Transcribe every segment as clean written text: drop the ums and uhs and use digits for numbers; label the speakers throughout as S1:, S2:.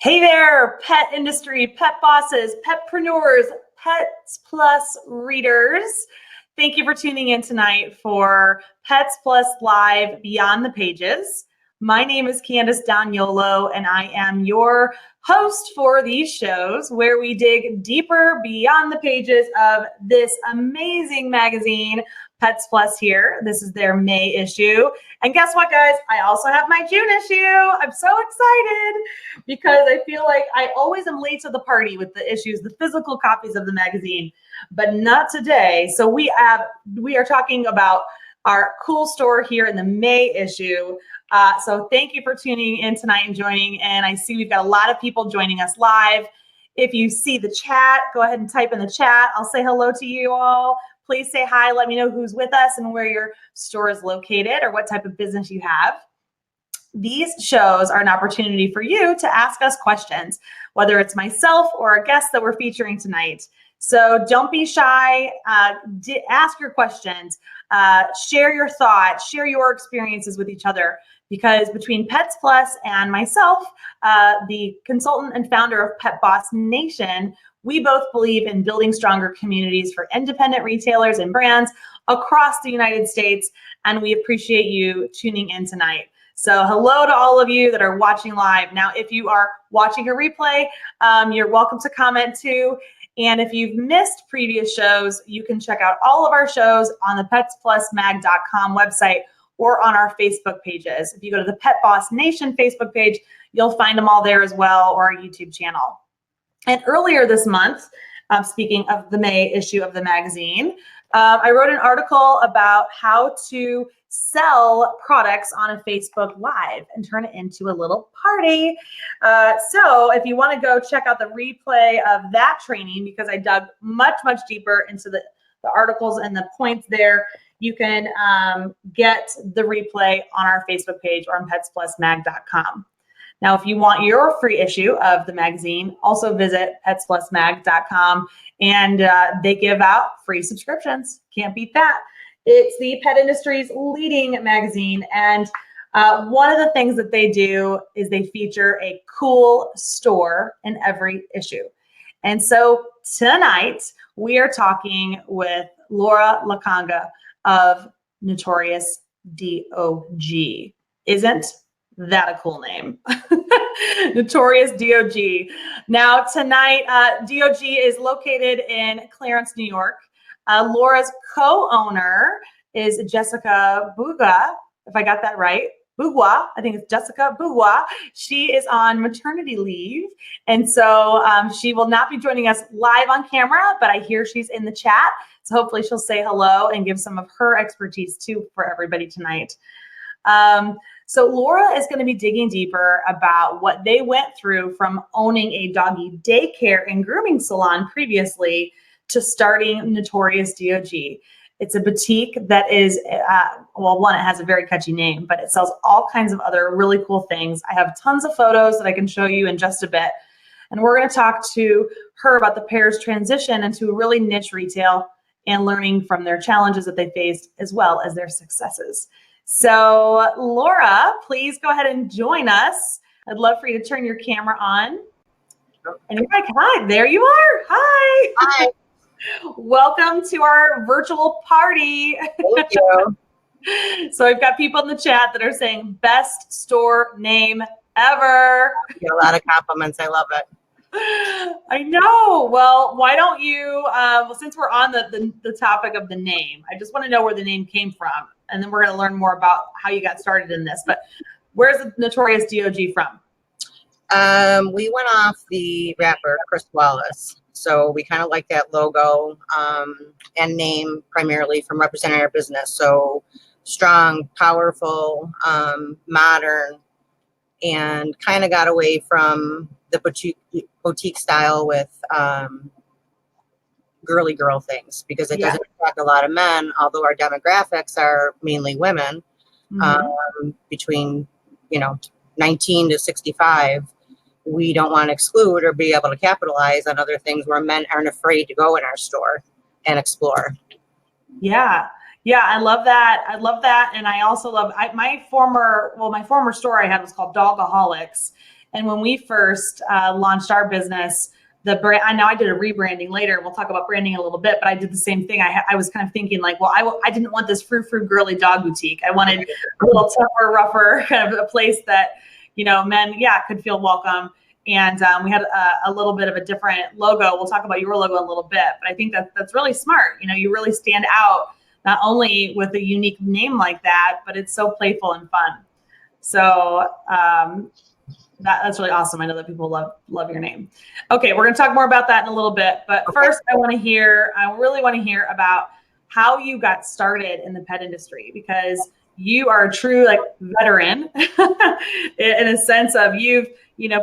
S1: Hey there, pet industry, pet bosses, petpreneurs, Pets Plus readers. Thank you for tuning in tonight for Pets Plus Live Beyond the Pages. My name is Candace Daniolo, and I am your host for these shows where we dig deeper beyond the pages of this amazing magazine, Pets Plus here. This is their May issue. And guess what, guys? I also have my June issue. I'm so excited because I feel like I always am late to the party with the issues, the physical copies of the magazine, but not today. So we are talking about our cool store here in the May issue. So thank you for tuning in tonight and joining. And I see we've got a lot of people joining us live. If you see the chat, go ahead and type in the chat. I'll say hello to you all. Please say hi. Let me know who's with us and where your store is located or what type of business you have. These shows are an opportunity for you to ask us questions, whether it's myself or a guest that we're featuring tonight. So don't be shy. Ask your questions. Share your thoughts. Share your experiences with each other. Because between Pets Plus and myself, the consultant and founder of Pet Boss Nation, we both believe in building stronger communities for independent retailers and brands across the United States, and we appreciate you tuning in tonight. So hello to all of you that are watching live. Now, if you are watching a replay, you're welcome to comment too. And if you've missed previous shows, you can check out all of our shows on the petsplusmag.com website or on our Facebook pages. If you go to the Pet Boss Nation Facebook page, you'll find them all there as well, or our YouTube channel. And earlier this month, speaking of the May issue of the magazine, I wrote an article about how to sell products on a Facebook Live and turn it into a little party. So if you want to go check out the replay of that training, because I dug much, much deeper into the articles and the points there, you can get the replay on our Facebook page or on petsplusmag.com. Now, if you want your free issue of the magazine, also visit petsplusmag.com, and they give out free subscriptions. Can't beat that. It's the pet industry's leading magazine, and one of the things that they do is they feature a cool store in every issue. And so tonight, we are talking with Laura LaCongo of Notorious D.O.G. Isn't that a cool name? Notorious D.O.G. Now tonight, D.O.G. is located in Clarence, New York. Laura's co-owner is Jessica Mbgua, if I got that right. Mbgua, I think it's Jessica Mbgua. She is on maternity leave, and so she will not be joining us live on camera, but I hear she's in the chat, so hopefully she'll say hello and give some of her expertise too for everybody tonight. So Laura is going to be digging deeper about what they went through from owning a doggy daycare and grooming salon previously to starting Notorious D.O.G. It's a boutique that is, well, one, it has a very catchy name, but it sells all kinds of other really cool things. I have tons of photos that I can show you in just a bit. And we're going to talk to her about the pair's transition into really niche retail and learning from their challenges that they faced as well as their successes. So Laura, please go ahead and join us. I'd love for you to turn your camera on. And you're like, hi, there you are. Hi.
S2: Hi.
S1: Welcome to our virtual party.
S2: Thank you.
S1: So we've got people in the chat that are saying best store name ever.
S2: I get a lot of compliments. I love it.
S1: I know. Well, why don't you, since we're on the topic of the name, I just want to know where the name came from. And then we're going to learn more about how you got started in this. But where's the Notorious D.O.G. from?
S2: We went off the rapper Chris Wallace. So we kind of like that logo and name primarily from representing our business. So strong, powerful, modern, and kind of got away from the boutique style with girly girl things because it doesn't attract a lot of men, although our demographics are mainly women between 19 to 65. We don't want to exclude or be able to capitalize on other things where men aren't afraid to go in our store and explore.
S1: Yeah, I love that. And I also love my former store I had was called Dogaholics. And when we first launched our business, the brand, I know I did a rebranding later. We'll talk about branding in a little bit, but I did the same thing. I was kind of thinking like, well, I didn't want this frou-frou girly dog boutique. I wanted a little tougher, rougher kind of a place that, men, could feel welcome. And we had a little bit of a different logo. We'll talk about your logo in a little bit, but I think that's really smart. You really stand out not only with a unique name like that, but it's so playful and fun. So that's really awesome. I know that people love your name. Okay, we're going to talk more about that in a little bit. But first, I really want to hear about how you got started in the pet industry, because you are a true veteran in a sense of you've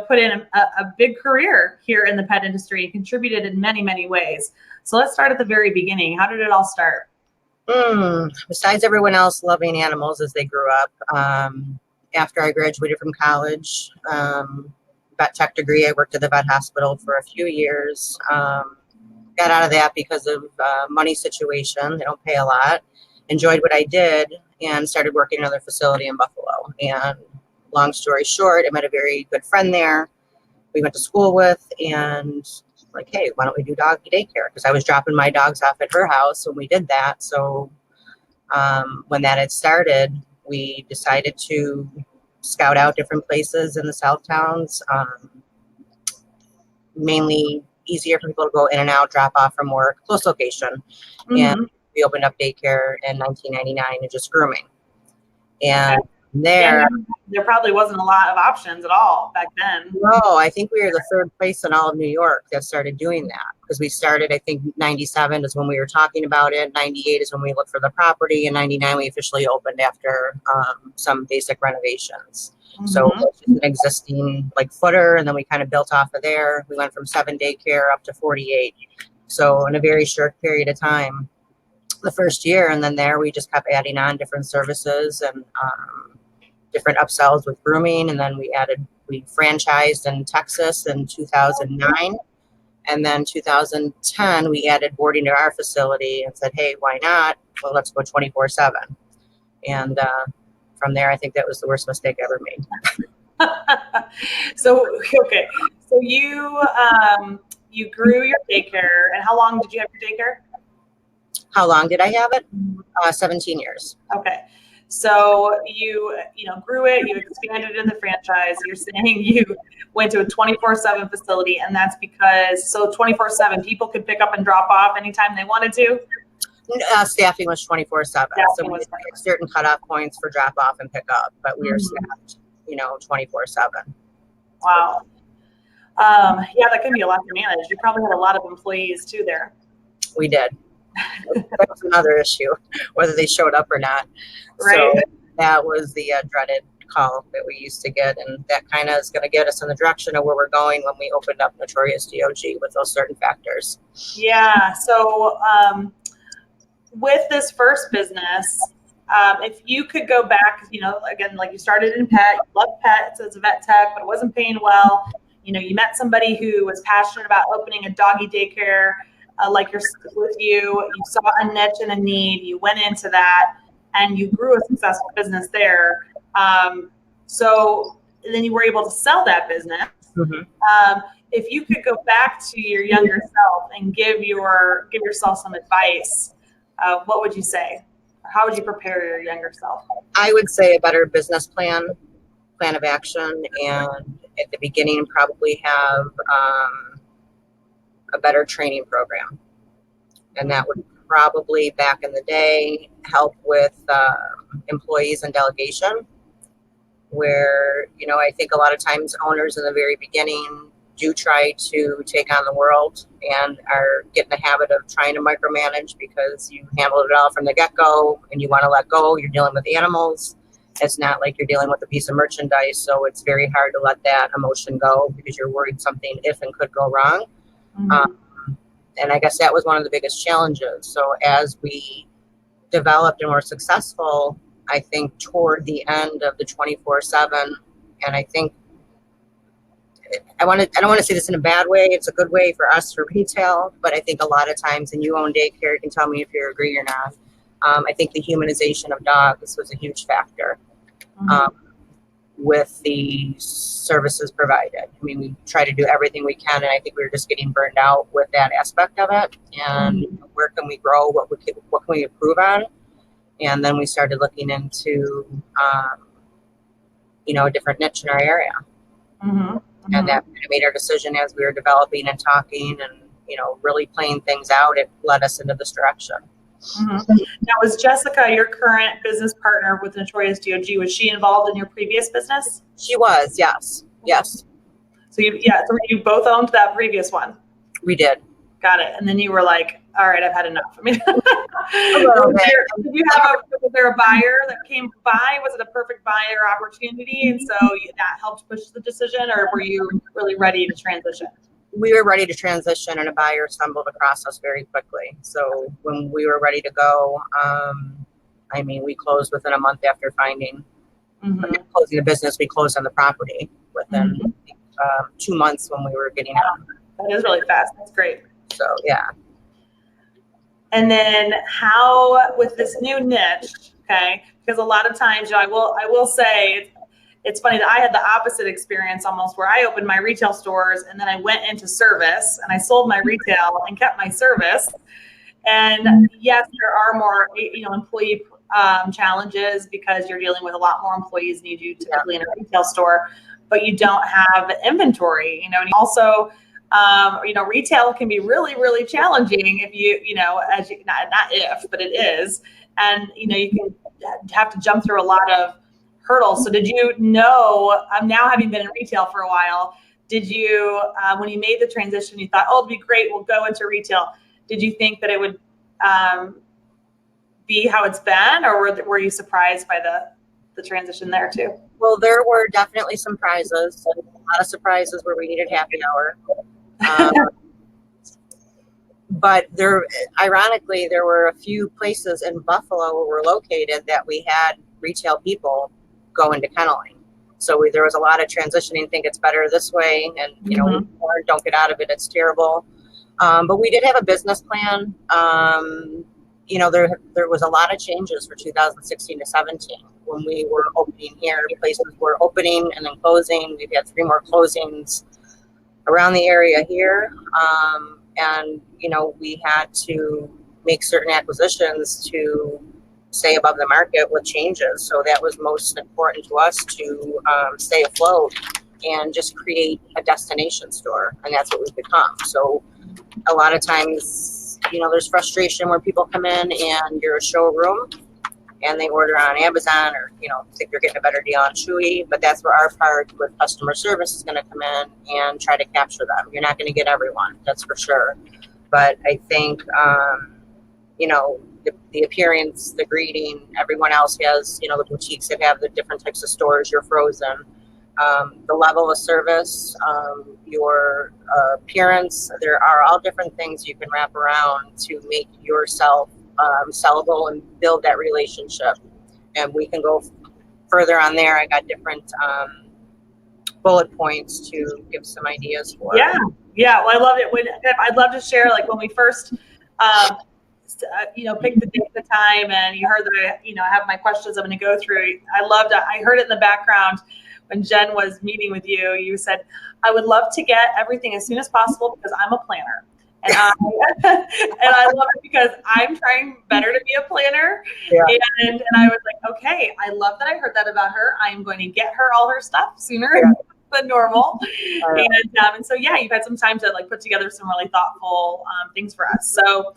S1: put in a big career here in the pet industry and contributed in many, many ways. So let's start at the very beginning. How did it all start?
S2: Besides everyone else loving animals as they grew up, after I graduated from college, vet tech degree, I worked at the vet hospital for a few years. Got out of that because of money situation. They don't pay a lot. Enjoyed what I did and started working in another facility in Buffalo. And long story short, I met a very good friend there. We went to school with, and like, hey, why don't we do doggy daycare? Because I was dropping my dogs off at her house when we did that. So when that had started, we decided to scout out different places in the South Towns, mainly easier for people to go in and out, drop off from work, close location. Mm-hmm. And we opened up daycare in 1999 and just grooming. And there
S1: probably wasn't a lot of options at all back then.
S2: No, I think we were the third place in all of New York that started doing that, because we started, I think 97 is when we were talking about it. 98 is when we looked for the property, and 99 we officially opened after some basic renovations. Mm-hmm. So it was just an existing footer, and then we kind of built off of there. We went from 7 daycare up to 48. So in a very short period of time, the first year, and then there we just kept adding on different services and different upsells with grooming. And then we franchised in Texas in 2009. And then 2010, we added boarding to our facility and said, hey, why not? Well, let's go 24/7. And from there, I think that was the worst mistake I ever made.
S1: So you grew your daycare. And how long did you have your daycare?
S2: How long did I have it? 17 years.
S1: Okay. So you grew it, you expanded in the franchise. You're saying you went to a 24/7 facility, and that's because 24/7 people could pick up and drop off anytime they wanted to?
S2: Staffing was 24/7. So we had certain cutoff points for drop off and pick up, but we were staffed, 24/7.
S1: Wow. That can be a lot to manage. You probably had a lot of employees too there.
S2: We did. That was another issue, whether they showed up or not.
S1: Right.
S2: So that was the dreaded call that we used to get, and that kind of is going to get us in the direction of where we're going when we opened up Notorious D.O.G with those certain factors.
S1: Yeah. So with this first business, if you could go back, again, you started in pet, you loved pets as a vet tech, but it wasn't paying well. You met somebody who was passionate about opening a doggy daycare. With you saw a niche and a need, you went into that, and you grew a successful business there. So then you were able to sell that business. Mm-hmm. If you could go back to your younger self and give yourself some advice, what would you say? How would you prepare your younger self?
S2: I would say a better business plan of action, and at the beginning probably have a better training program. And that would probably, back in the day, help with employees and delegation, where, I think a lot of times owners in the very beginning do try to take on the world and are getting the habit of trying to micromanage because you handled it all from the get-go and you want to let go. You're dealing with animals. It's not like you're dealing with a piece of merchandise, so it's very hard to let that emotion go because you're worried something if and could go wrong. Mm-hmm. And I guess that was one of the biggest challenges. So as we developed and were successful, I think toward the end of the 24/7, and I think I don't want to say this in a bad way. It's a good way for us for retail, but I think a lot of times, and you own daycare, you can tell me if you agree or not. I think the humanization of dogs was a huge factor. Mm-hmm. with the services provided. I mean, we try to do everything we can, and I think we were just getting burned out with that aspect of it. And where can we grow? What can we improve on? And then we started looking into, a different niche in our area. And that made our decision as we were developing and talking and, really playing things out. It led us into this direction.
S1: Now, was Jessica, your current business partner with Notorious D.O.G, was she involved in your previous business?
S2: She was, yes.
S1: So you both owned that previous one?
S2: We did.
S1: Got it. And then you were like, all right, I've had enough. I mean,
S2: was
S1: there a buyer that came by? Was it a perfect buyer opportunity? And so that helped push the decision, or were you really ready to transition?
S2: We were ready to transition, and a buyer stumbled across us very quickly. So when we were ready to go, we closed within a month after closing the business. We closed on the property within 2 months when we were getting out.
S1: That is really fast. That's great.
S2: So, yeah.
S1: And then how, with this new niche, okay, because a lot of times, I will say, it's funny that I had the opposite experience almost, where I opened my retail stores and then I went into service and I sold my retail and kept my service. And yes, there are more, employee challenges because you're dealing with a lot more employees than you do typically in a retail store, but you don't have inventory, and also, retail can be really, really challenging if but it is. And, you can have to jump through a lot of hurdles. So did you know, now having been in retail for a while, did you, when you made the transition, you thought, oh, it'd be great, we'll go into retail. Did you think that it would be how it's been, or were you surprised by the transition there too?
S2: Well, there were definitely some surprises. A lot of surprises where we needed happy hour. But ironically, there were a few places in Buffalo where we're located that we had retail people go into kenneling. So there was a lot of transitioning, think it's better this way, and or don't get out of it, it's terrible. But we did have a business plan. There was a lot of changes for 2016 to 17 when we were opening here. Places were opening and then closing. We've had 3 more closings around the area here. And we had to make certain acquisitions to stay above the market with changes. So that was most important to us to stay afloat and just create a destination store. And that's what we've become. So a lot of times, there's frustration where people come in and you're a showroom and they order on Amazon or, think they're getting a better deal on Chewy. But that's where our part with customer service is going to come in and try to capture them. You're not going to get everyone, that's for sure. But I think, the appearance, the greeting, everyone else has, the boutiques that have the different types of stores, you're frozen. The level of service, your appearance, there are all different things you can wrap around to make yourself sellable and build that relationship. And we can go further on there. I got different bullet points to give some ideas for.
S1: Yeah. Well, I love it. I'd love to share, like when we first, picked the time, and you heard that I have my questions I'm going to go through. I heard it in the background when Jen was meeting with you. You said, I would love to get everything as soon as possible because I'm a planner. And I love it because I'm trying better to be a planner. Yeah. And I was like, okay, I love that I heard that about her. I'm going to get her all her stuff sooner than normal. And so, you've had some time to put together some really thoughtful things for us. So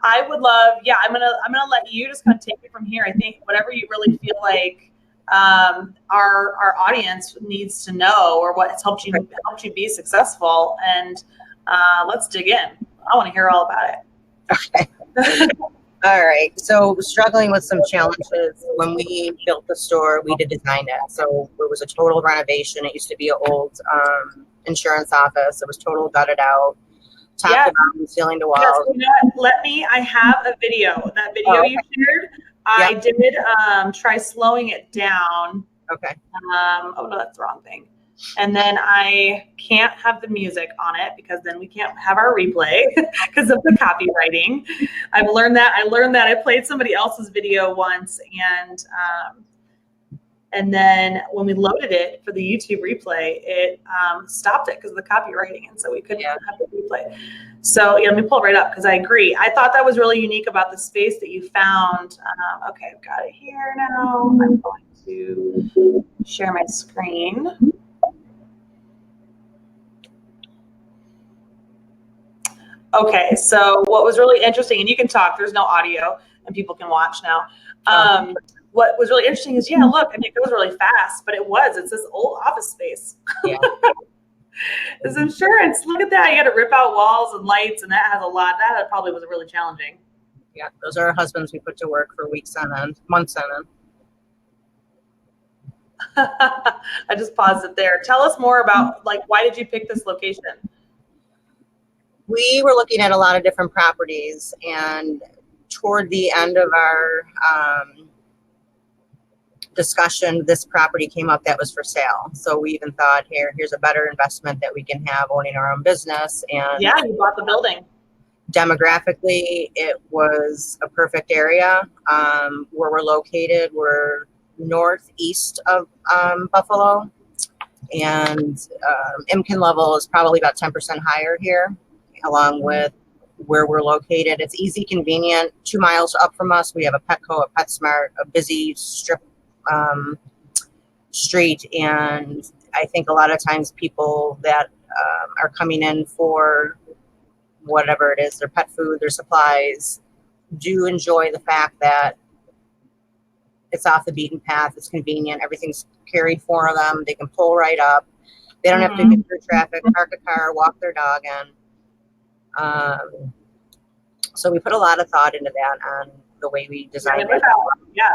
S1: I would love, I'm gonna let you just kind of take it from here. I think whatever you really feel like our audience needs to know, or what has helped you be successful, and let's dig in. I want to hear all about it.
S2: Okay. All right. So struggling with some challenges. When we built the store, we did design it. So it was a total renovation. It used to be an old insurance office. It was total gutted out. Top to bottom, ceiling to walls.
S1: Yes, I have a video. That video you shared, I did try slowing it down.
S2: Okay.
S1: Oh no, that's the wrong thing. And then I can't have the music on it because then we can't have our replay because of the copywriting. I learned that. I played somebody else's video once, and And then when we loaded it for the YouTube replay, it stopped it because of the copywriting. And so we couldn't have the replay. So let me pull it right up because I agree. I thought that was really unique about the space that you found. Okay, I've got it here now. I'm going to share my screen. Okay, so what was really interesting, and you can talk, there's no audio, and people can watch now. What was really interesting is, look, I mean, it goes really fast, but it's this old office space.
S2: Yeah.
S1: This insurance, look at that. You got to rip out walls and lights, and that has a lot. That probably was really challenging.
S2: Yeah, those are our husbands we put to work for weeks on end, months on end.
S1: I just paused it there. Tell us more about, why did you pick this location?
S2: We were looking at a lot of different properties, and toward the end of our discussion, this property came up that was for sale. So we even thought, here's a better investment that we can have owning our own business. And
S1: yeah, you bought the building.
S2: Demographically, it was a perfect area. Where we're located, we're northeast of Buffalo, and income level is probably about 10% higher here, along with where we're located. It's easy, convenient. 2 miles up from us, we have a Petco, a PetSmart, a busy strip street. And I think a lot of times people that are coming in for whatever it is, their pet food, their supplies, do enjoy the fact that it's off the beaten path, it's convenient, everything's carried for them, they can pull right up, they don't have to get through traffic, park a car, walk their dog in. So we put a lot of thought into that on the way we designed it.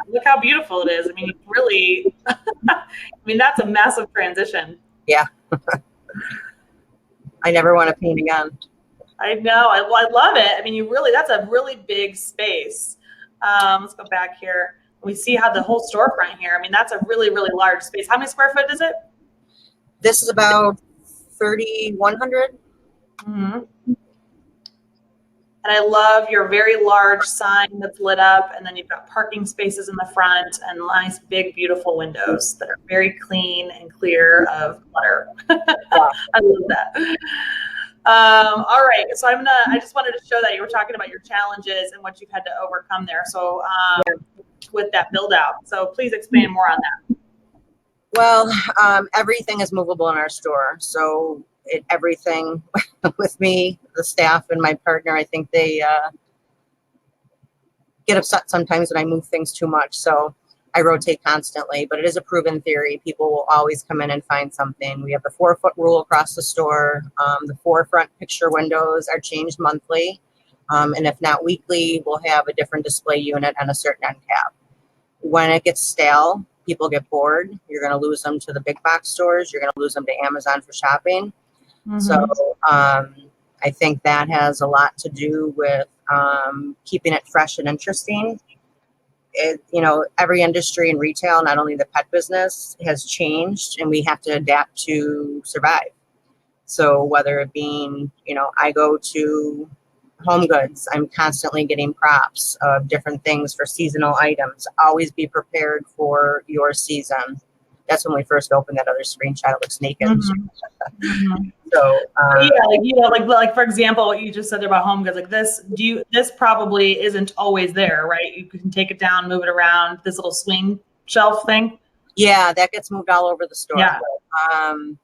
S1: Look how beautiful it is. I mean, really, that's a massive transition.
S2: Yeah. I never want to paint again.
S1: I know. I love it. I mean, that's a really big space. Let's go back here. We see how the whole storefront here. I mean, that's a really, really large space. How many square foot is it?
S2: This is about 3,100.
S1: Mm-hmm. And I love your very large sign that's lit up, and then you've got parking spaces in the front and nice, big, beautiful windows that are very clean and clear of clutter. I love that. All right, so I just wanted to show that you were talking about your challenges and what you've had to overcome there. So with that build out, so please expand more on that.
S2: Well, everything is movable in our store. So everything with me, the staff, and my partner, I think they get upset sometimes when I move things too much. So I rotate constantly, but it is a proven theory. People will always come in and find something. We have the 4-foot rule across the store. The 4 front picture windows are changed monthly. And if not weekly, we'll have a different display unit and a certain end cap. When it gets stale, people get bored. You're going to lose them to the big box stores. You're going to lose them to Amazon for shopping. Mm-hmm. So I think that has a lot to do with keeping it fresh and interesting. Every industry in retail, not only the pet business, has changed, and we have to adapt to survive. So whether it being, I go to Home Goods, I'm constantly getting props of different things for seasonal items. Always be prepared for your season. That's when we first opened that other screenshot. It looks naked. Mm-hmm. So
S1: like for example, what you just said about Home Goods, like this. This probably isn't always there, right? You can take it down, move it around. This little swing shelf thing.
S2: Yeah, that gets moved all over the store.
S1: Yeah.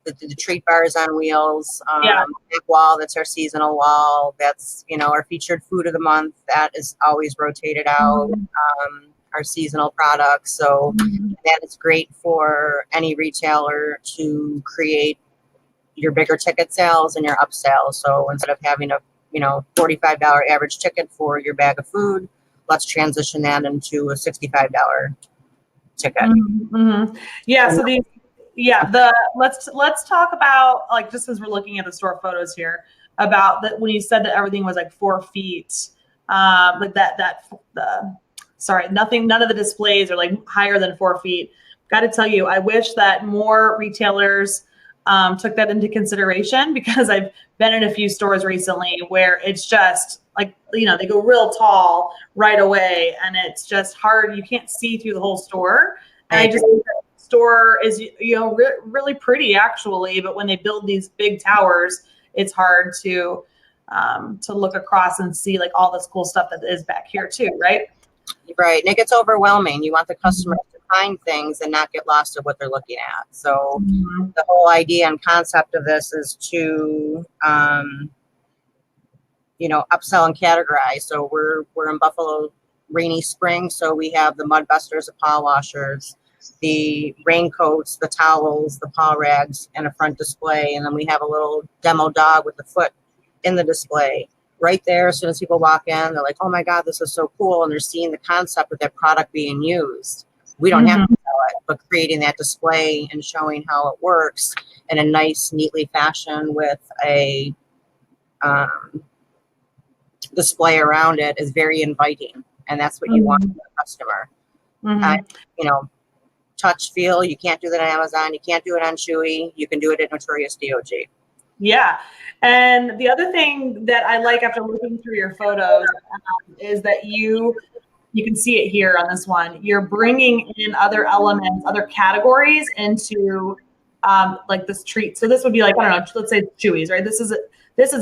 S2: The treat bars on wheels. Big wall, that's our seasonal wall. That's our featured food of the month. That is always rotated out. Mm-hmm. Our seasonal products. So that is great for any retailer to create your bigger ticket sales and your upsells. So instead of having a $45 average ticket for your bag of food, let's transition that into a $65 ticket.
S1: Mm-hmm. Yeah. So let's talk about, like, just as we're looking at the store photos here, about that when you said that everything was like 4 feet, like none of the displays are like higher than 4 feet. Got to tell you, I wish that more retailers took that into consideration, because I've been in a few stores recently where it's just like, they go real tall right away, and it's just hard. You can't see through the whole store. And I just think that store is, really pretty actually, but when they build these big towers, it's hard to look across and see like all this cool stuff that is back here too, right?
S2: Right. And it gets overwhelming. You want the customer to find things and not get lost of what they're looking at. So the whole idea and concept of this is to, upsell and categorize. So we're in Buffalo rainy spring. So we have the mud busters, the paw washers, the raincoats, the towels, the paw rags, and a front display. And then we have a little demo dog with the foot in the display. Right there, as soon as people walk in, they're like, oh my God, this is so cool. And they're seeing the concept of that product being used. We don't have to sell it, but creating that display and showing how it works in a nice, neatly fashion with a display around it is very inviting. And that's what you want from the customer. Touch, feel, you can't do that on Amazon. You can't do it on Chewy. You can do it at Notorious D.O.G.
S1: Yeah. And the other thing that I like after looking through your photos is that you can see it here on this one. You're bringing in other elements, other categories into like this treat. So this would be like, I don't know, let's say Chewy's, right? This is a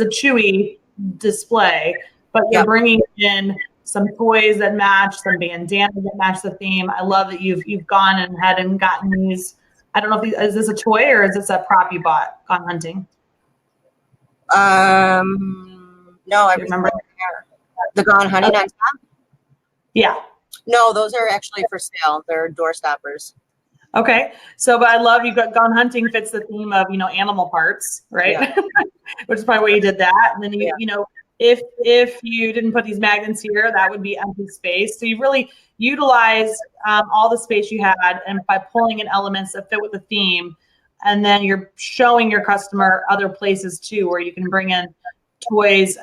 S1: Chewy display, but you're bringing in some toys that match, some bandanas that match the theme. I love that you've gone ahead and gotten these. I don't know if is this a toy or is this a prop you bought gone hunting?
S2: No, I remember the Gone Hunting on top.
S1: Yeah.
S2: No, those are actually for sale. They're door stoppers.
S1: Okay. So, but I love you got Gone Hunting fits the theme of, animal parts, right? Yeah. Which is probably why you did that. And then if you didn't put these magnets here, that would be empty space. So you really utilized all the space you had, and by pulling in elements that fit with the theme. And then you're showing your customer other places too, where you can bring in toys,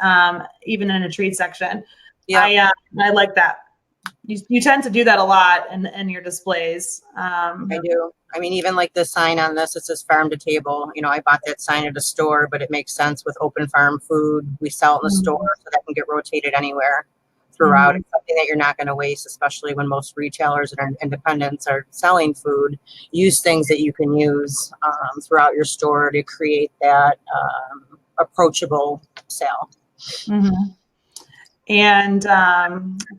S1: even in a treat section. Yeah, I like that. You tend to do that a lot in your displays. I
S2: do. I mean, even like the sign on this, it says farm to table. I bought that sign at a store, but it makes sense with open farm food. We sell it in the store, so that can get rotated anywhere throughout. It's something that you're not going to waste, especially when most retailers and independents are selling food. Use things that you can use throughout your store to create that approachable sale.
S1: And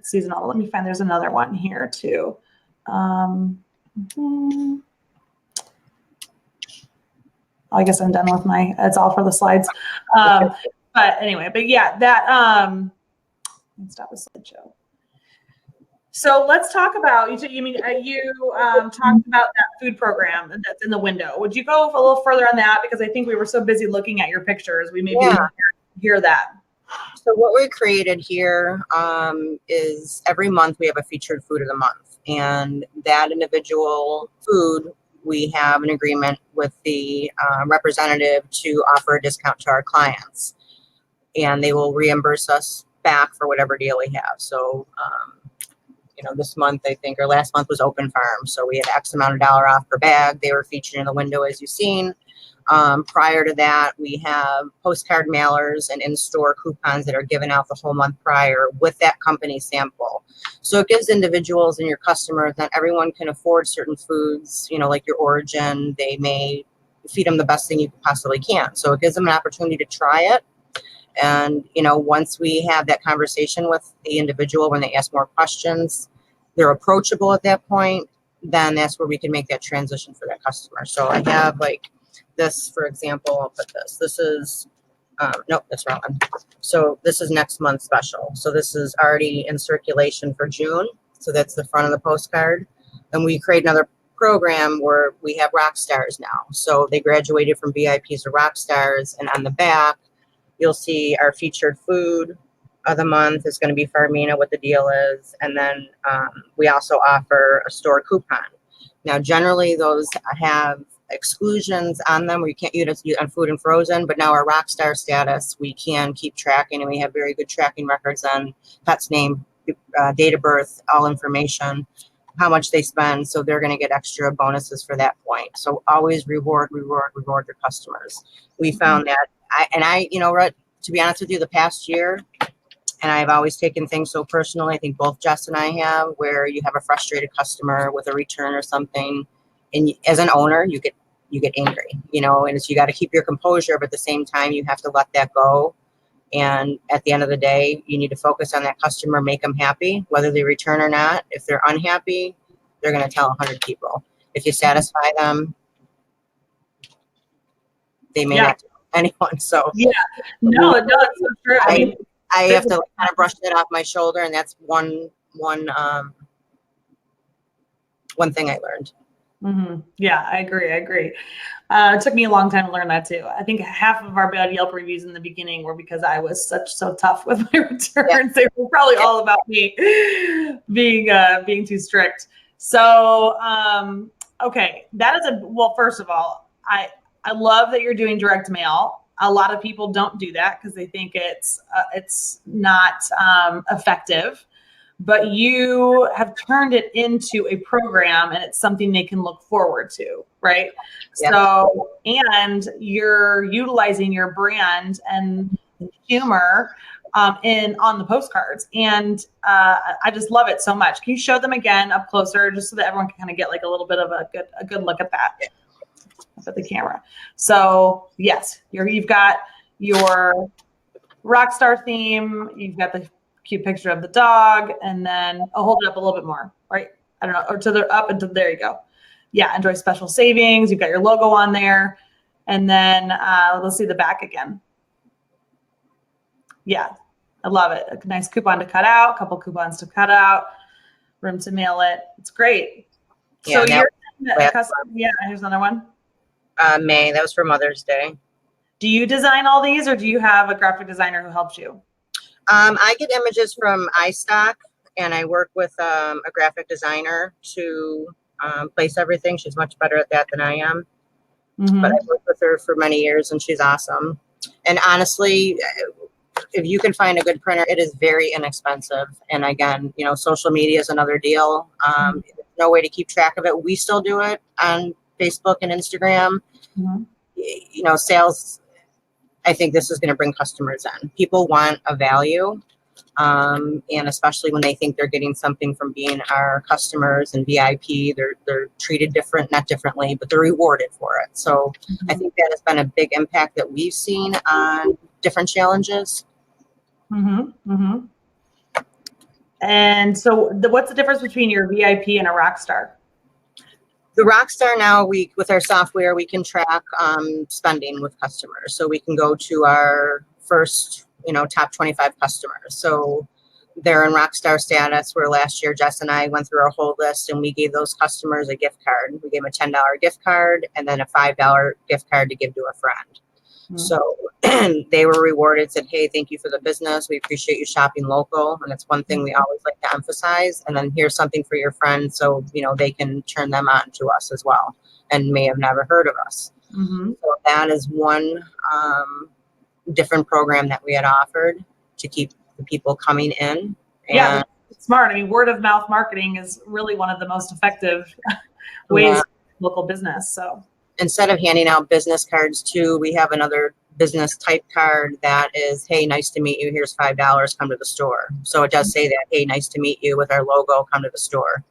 S1: seasonal. Let me find. There's another one here too. I guess I'm done with it's all for the slides. But anyway, yeah, that let's stop the slideshow. So let's talk about you talked about that food program that's in the window. Would you go a little further on that? Because I think we were so busy looking at your pictures, we maybe hear that.
S2: So what we created here is every month we have a featured food of the month, and that individual food, we have an agreement with the representative to offer a discount to our clients, and they will reimburse us back for whatever deal we have. So, this month, I think, or last month was Open Farm. So we had X amount of dollar off per bag. They were featured in the window, as you've seen. Prior to that, we have postcard mailers and in-store coupons that are given out the whole month prior with that company sample. So it gives individuals and your customers that everyone can afford certain foods, like your Origin. They may feed them the best thing you possibly can. So it gives them an opportunity to try it. And, once we have that conversation with the individual, when they ask more questions, they're approachable at that point, then that's where we can make that transition for that customer. So I have this, for example, I'll put this. This is, nope, that's wrong one. So this is next month's special. So this is already in circulation for June. So that's the front of the postcard. And we create another program where we have rock stars now. So they graduated from VIPs to rock stars, and on the back, you'll see our featured food of the month is going to be Farmina, what the deal is. And then we also offer a store coupon. Now, generally, those have exclusions on them where you can't use it on food and frozen, but now our Rockstar status, we can keep tracking, and we have very good tracking records on pet's name, date of birth, all information, how much they spend. So they're going to get extra bonuses for that point. So always reward your customers. We found that to be honest with you, the past year, and I've always taken things so personally, I think both Jess and I have, where you have a frustrated customer with a return or something, and as an owner, you get angry, you know, and it's, you got to keep your composure, but at the same time, you have to let that go. And at the end of the day, you need to focus on that customer, make them happy, whether they return or not. If they're unhappy, they're going to tell 100 people. If you satisfy them, they may not tell anyone. So
S1: yeah, no, it's so true.
S2: I have to kind of brush that off my shoulder, and that's one thing I learned.
S1: Mm-hmm. Yeah, I agree. It took me a long time to learn that too. I think half of our bad Yelp reviews in the beginning were because I was so tough with my returns. Yeah. They were probably all about me being too strict. So, okay, that is well, first of all, I love that you're doing direct mail. A lot of people don't do that because they think it's not effective. But you have turned it into a program, and it's something they can look forward to, right? Yeah. So, and you're utilizing your brand and humor on the postcards, and I just love it so much. Can you show them again up closer, just so that everyone can kind of get like a little bit of a good look at that, up at the camera? So yes, you've got your rock star theme. You've got the cute picture of the dog, and then I'll hold it up a little bit more, right? I don't know, or to the up and to there you go. Yeah, enjoy special savings. You've got your logo on there, and then let's see the back again. Yeah, I love it. A nice coupon to cut out, a couple coupons to cut out, room to mail it. It's great. Yeah, so yeah, here's another one.
S2: May, that was for Mother's Day.
S1: Do you design all these, or do you have a graphic designer who helps you?
S2: I get images from iStock, and I work with a graphic designer to place everything. She's much better at that than I am. Mm-hmm. But I've worked with her for many years, and she's awesome. And honestly, if you can find a good printer, it is very inexpensive. And again, you know, social media is another deal. Mm-hmm. No way to keep track of it. We still do it on Facebook and Instagram. Mm-hmm. You know, sales, I think this is going to bring customers in. People want a value, and especially when they think they're getting something from being our customers and VIP, they're treated not differently, but they're rewarded for it. So I think that has been a big impact that we've seen on different challenges.
S1: Mm-hmm. Mm-hmm. And so what's the difference between your VIP and a Rockstar?
S2: The Rockstar now, with our software, we can track spending with customers. So we can go to our first, top 25 customers. So they're in Rockstar status, where last year Jess and I went through our whole list, and we gave those customers a gift card. We gave them a $10 gift card and then a $5 gift card to give to a friend. Mm-hmm. So they were rewarded, said, hey, thank you for the business. We appreciate you shopping local. And it's one thing we always like to emphasize. And then here's something for your friends, so, they can turn them on to us as well and may have never heard of us. Mm-hmm. So that is one different program that we had offered to keep the people coming in.
S1: Yeah, it's smart. I mean, word of mouth marketing is really one of the most effective ways to local business. So
S2: instead of handing out business cards too, we have another business type card that is, hey, nice to meet you. Here's $5. Come to the store. So it does say that, hey, nice to meet you, with our logo, come to the store,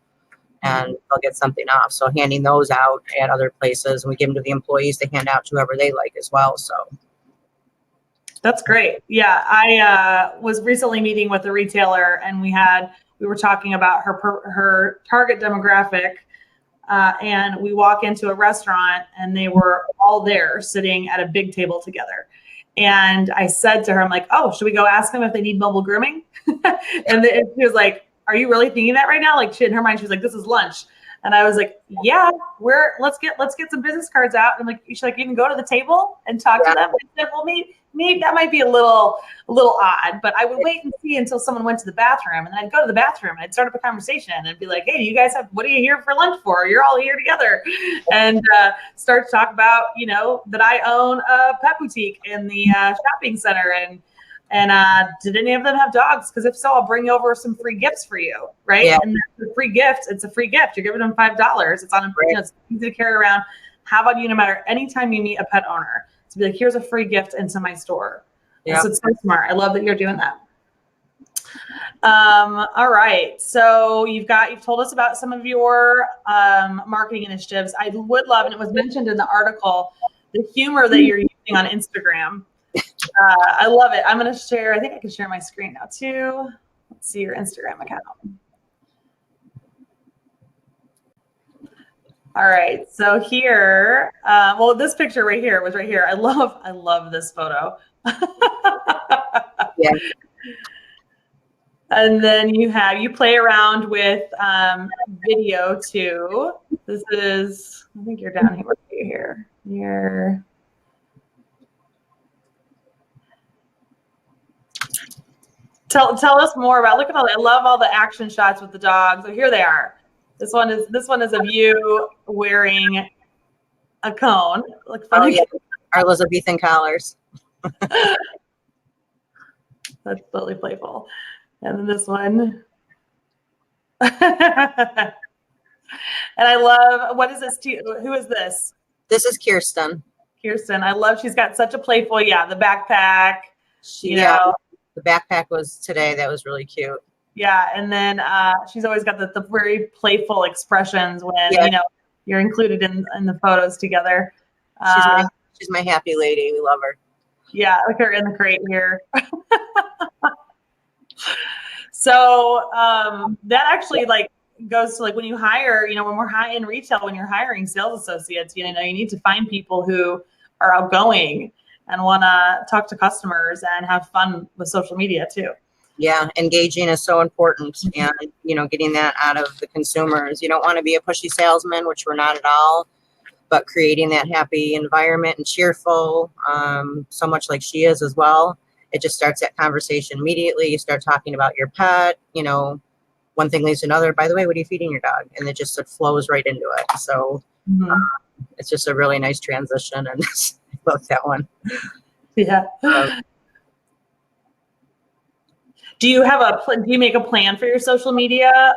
S2: and they'll get something off. So handing those out at other places, and we give them to the employees to hand out to whoever they like as well. So
S1: that's great. Yeah, I was recently meeting with a retailer, and we were talking about her target demographic. And we walk into a restaurant, and they were all there sitting at a big table together. And I said to her, I'm like, oh, should we go ask them if they need mobile grooming? And she was like, are you really thinking that right now? Like, in her mind, she was like, this is lunch. And I was like, yeah, let's get some business cards out. And like, you should even go to the table and talk to them. I said, well, maybe that might be a little odd, but I would wait and see until someone went to the bathroom, and then I'd go to the bathroom and I'd start up a conversation and be like, hey, do you guys what are you here for lunch for? You're all here together. And start to talk about, that I own a pet boutique in the shopping center, and did any of them have dogs? Because if so, I'll bring over some free gifts for you, right? Yeah. And that's a free gift. It's a free gift. You're giving them $5. It's on it's easy to carry around. How about you, no matter anytime you meet a pet owner, to be like, here's a free gift into my store. Yeah. So it's so smart. I love that you're doing that. All right. So you've told us about some of your marketing initiatives. I would love, and it was mentioned in the article, the humor that you're using on Instagram. I love it. I'm going to share. I think I can share my screen now too. Let's see your Instagram account. All right. So here, well, this picture right here was right here. I love this photo.
S2: Yeah.
S1: And then you play around with video too. This is, I think you're down here. What are you here? You're. Tell us more about. Look at all. I love all the action shots with the dogs. So here they are. This one is of you wearing a cone. Look funny.
S2: Oh, yeah. Our Elizabethan collars.
S1: That's totally playful. And then this one. And I love, what is this? Who is this?
S2: This is Kirsten.
S1: Kirsten. I love, she's got such a playful, the backpack.
S2: The backpack was today. That was really cute.
S1: Yeah. And then she's always got the very playful expressions when, you're included in the photos together.
S2: She's my happy lady. We love her.
S1: Yeah. Look at her in the crate here. So that actually goes to when you hire, when we're high in retail, when you're hiring sales associates, you need to find people who are outgoing and want to talk to customers and have fun with social media too.
S2: Yeah, engaging is so important, and getting that out of the consumers. You don't want to be a pushy salesman, which we're not at all, but creating that happy environment and cheerful, so much like she is as well. It just starts that conversation immediately. You start talking about your pet, one thing leads to another. By the way, what are you feeding your dog? And it flows right into it. So it's just a really nice transition, and I love that one.
S1: Yeah. Do you make a plan for your social media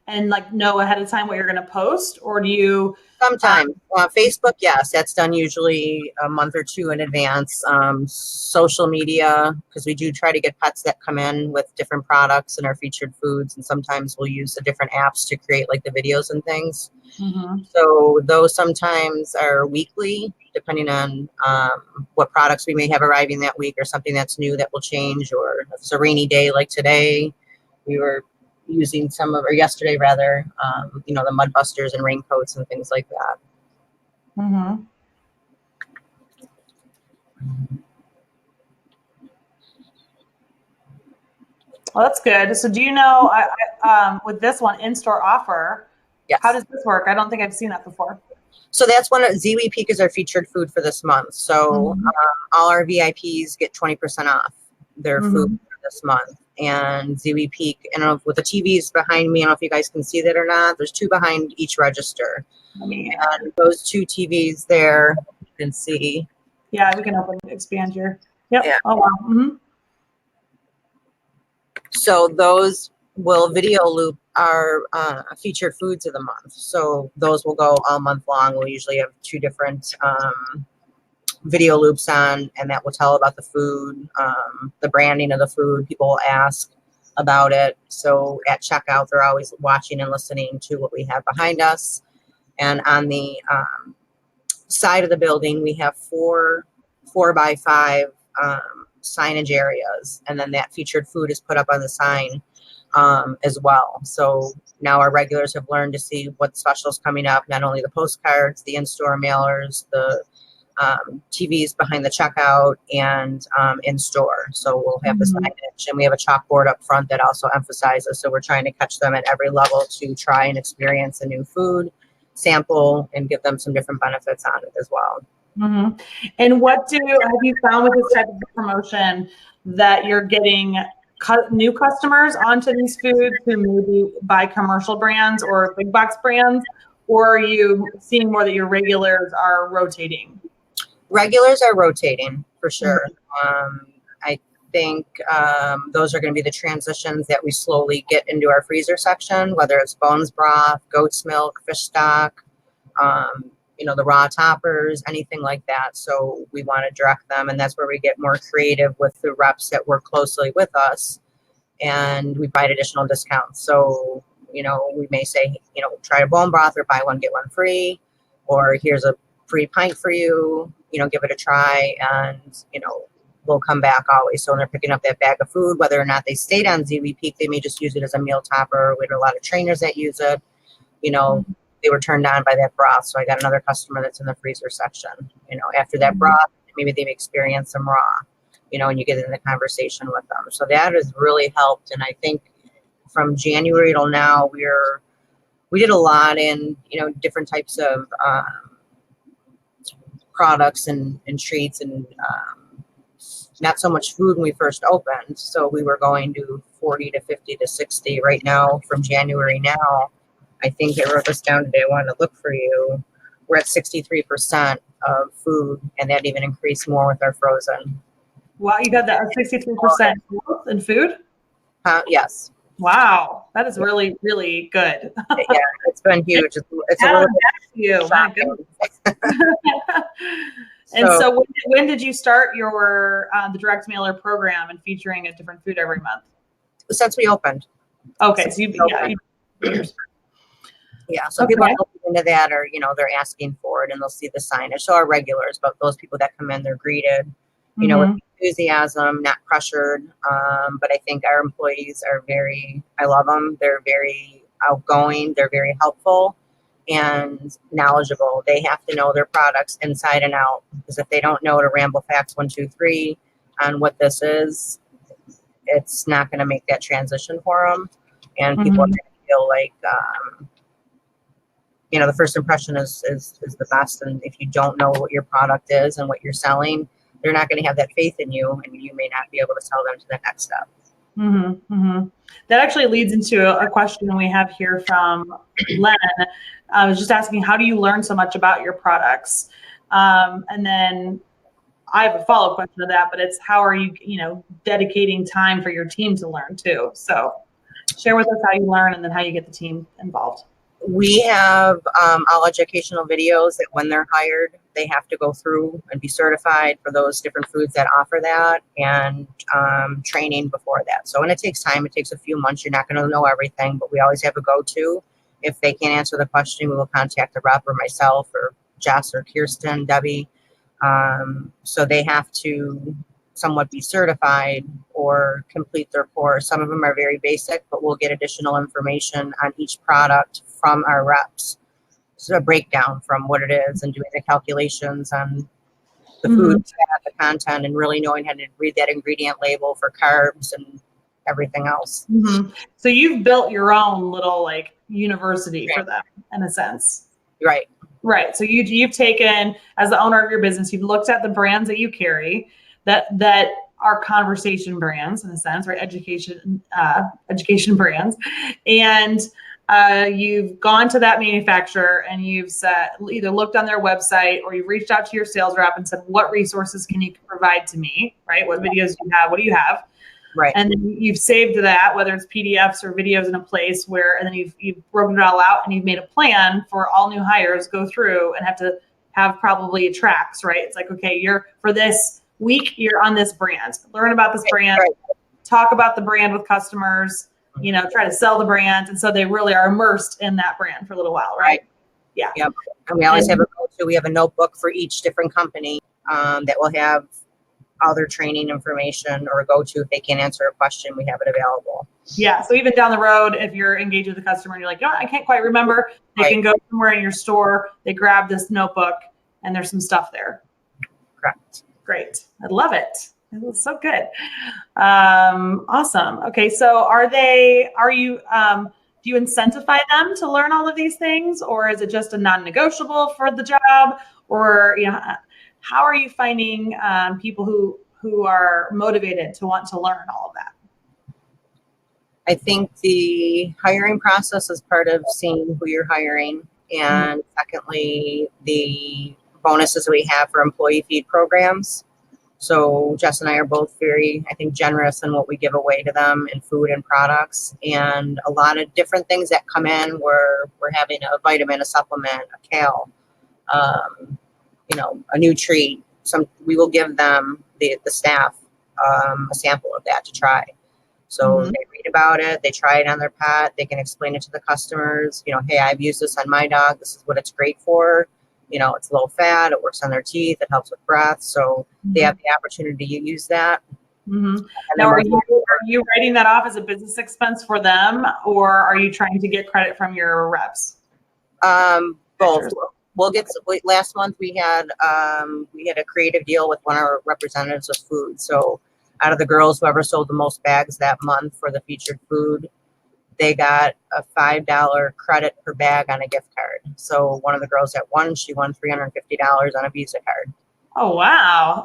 S1: and know ahead of time what you're going to post, or do you?
S2: Sometimes Facebook, yes, that's done usually a month or two in advance. Social media, because we do try to get pets that come in with different products and our featured foods, and sometimes we'll use the different apps to create the videos and things. Mm-hmm. So those sometimes are weekly, depending on what products we may have arriving that week or something that's new that will change, or if it's a rainy day like today, we were using yesterday rather, the mud busters and raincoats and things like that.
S1: Mm-hmm. Well, that's good. So do you know, with this one, in-store offer, yes. How does this work? I don't think I've seen that before.
S2: So that's Ziwi Peak is our featured food for this month. So all our VIPs get 20% off their food for this month. And Ziwi Peak, and with the TVs behind me, I don't know if you guys can see that or not. There's two behind each register. And those two TVs there, you can see.
S1: Yeah, we can expand your. Yep.
S2: Yeah.
S1: Oh, wow. Mm-hmm.
S2: So those will video loop our featured foods of the month. So those will go all month long. We'll usually have two different video loops on, and that will tell about the food, the branding of the food. People will ask about it. So at checkout, they're always watching and listening to what we have behind us. And on the side of the building, we have four by 5 signage areas, and then that featured food is put up on the sign as well. So now our regulars have learned to see what specials coming up, not only the postcards, the in-store mailers, the TVs behind the checkout, and in store. So we'll have the signage, and we have a chalkboard up front that also emphasizes. So we're trying to catch them at every level to try and experience a new food, sample, and give them some different benefits on it as well.
S1: Mm-hmm. And have you found with this type of promotion that you're getting new customers onto these foods who maybe buy commercial brands or big box brands, or are you seeing more that your regulars are rotating?
S2: Regulars are rotating for sure. I think those are going to be the transitions that we slowly get into our freezer section, whether it's bones broth, goat's milk, fish stock, the raw toppers, anything like that. So we want to direct them, and that's where we get more creative with the reps that work closely with us and we provide additional discounts. So, we may say, try a bone broth or buy one, get one free, or here's a free pint for you, give it a try. And, we'll come back always. So when they're picking up that bag of food, whether or not they stayed on ZV Peak, they may just use it as a meal topper. We have a lot of trainers that use it. They were turned on by that broth. So I got another customer that's in the freezer section. After that broth, maybe they've experienced some raw, and you get in the conversconversation with them. So that has really helped. And I think from January till now, we did a lot in, different types of products and treats and not so much food when we first opened. So we were going to 40 to 50 to 60 right now from January now. I think I wrote this down today. I wanted to look for you. We're at 63% of food, and that even increased more with our frozen.
S1: Wow, you got that 63% growth in food?
S2: Yes.
S1: Wow, that is really, really good.
S2: Yeah, it's been huge. It's a little
S1: you. My goodness. And so when did you start your the direct mailer program and featuring a different food every month?
S2: Since we opened.
S1: Okay, so
S2: so people are looking into that, or they're asking for it, and they'll see the signage. So our regulars, but those people that come in, they're greeted, with enthusiasm, not pressured. But I think our employees are I love them. They're very outgoing. They're very helpful and knowledgeable. They have to know their products inside and out, because if they don't know to ramble facts 1, 2, 3 on what this is, it's not going to make that transition for them. And people are going to feel like, the first impression is the best. And if you don't know what your product is and what you're selling, they're not going to have that faith in you, and you may not be able to sell them to the next step.
S1: That actually leads into a question we have here from Len. I was just asking, how do you learn so much about your products? And then I have a follow-up question to that, but it's how are you, dedicating time for your team to learn too? So share with us how you learn and then how you get the team involved.
S2: We have all educational videos that when they're hired, they have to go through and be certified for those different foods that offer that, and training before that. So, and it takes time. It takes a few months. You're not going to know everything, but we always have a go-to. If they can't answer the question, we will contact the rep or myself or Jess or Kirsten, Debbie. So they have to somewhat be certified or complete their course. Some of them are very basic, but we'll get additional information on each product from our reps. So a breakdown from what it is and doing the calculations on the food, the content, and really knowing how to read that ingredient label for carbs and everything else.
S1: So you've built your own little university for them in a sense. Right. So you've taken, as the owner of your business, you've looked at the brands that you carry that are conversation brands in a sense, right? Education brands. And you've gone to that manufacturer and you've said, either looked on their website or you've reached out to your sales rep and said, what resources can you provide to me, right? What videos do you have? What do you have?
S2: Right.
S1: And then you've saved that, whether it's PDFs or videos, in a place where, and then you've broken it all out and you've made a plan for all new hires go through and have to have probably tracks, right? It's like, okay, for this week, you're on this brand, learn about this brand, talk about the brand with customers, try to sell the brand. And so they really are immersed in that brand for a little while, right? Yeah.
S2: Yep. And we always have a go-to. We have a notebook for each different company that will have all their training information, or a go-to if they can't answer a question, we have it available.
S1: Yeah. So even down the road, if you're engaged with the customer and you're like, I can't quite remember, they can go somewhere in your store, they grab this notebook, and there's some stuff there.
S2: Correct.
S1: Great. I love it. It was so good. Awesome. Okay. So do you incentivize them to learn all of these things, or is it just a non-negotiable for the job? Or, how are you finding people who are motivated to want to learn all of that?
S2: I think the hiring process is part of seeing who you're hiring. And secondly, the bonuses we have for employee feed programs. So Jess and I are both very, I think, generous in what we give away to them in food and products, and a lot of different things that come in. We're having a vitamin, a supplement, a kale, a new treat. We will give them, the staff, a sample of that to try. So they read about it, they try it on their pet, they can explain it to the customers, hey, I've used this on my dog. This is what it's great for. It's low fat, it works on their teeth, it helps with breath. So they have the opportunity to use that.
S1: Now, are you writing that off as a business expense for them, or are you trying to get credit from your reps?
S2: Both. Last month we had a creative deal with one of our representatives of food. So out of the girls, whoever sold the most bags that month for the featured food, they got a $5 credit per bag on a gift card. So one of the girls that won, she won $350 on a Visa card.
S1: Oh, wow.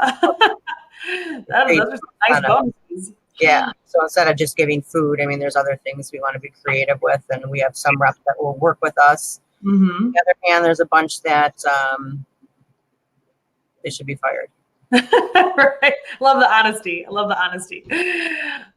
S1: Those are some nice bonuses.
S2: Yeah. So instead of just giving food, there's other things we want to be creative with, and we have some reps that will work with us. On the other hand, there's a bunch that they should be fired.
S1: Right. Love the honesty. I love the honesty.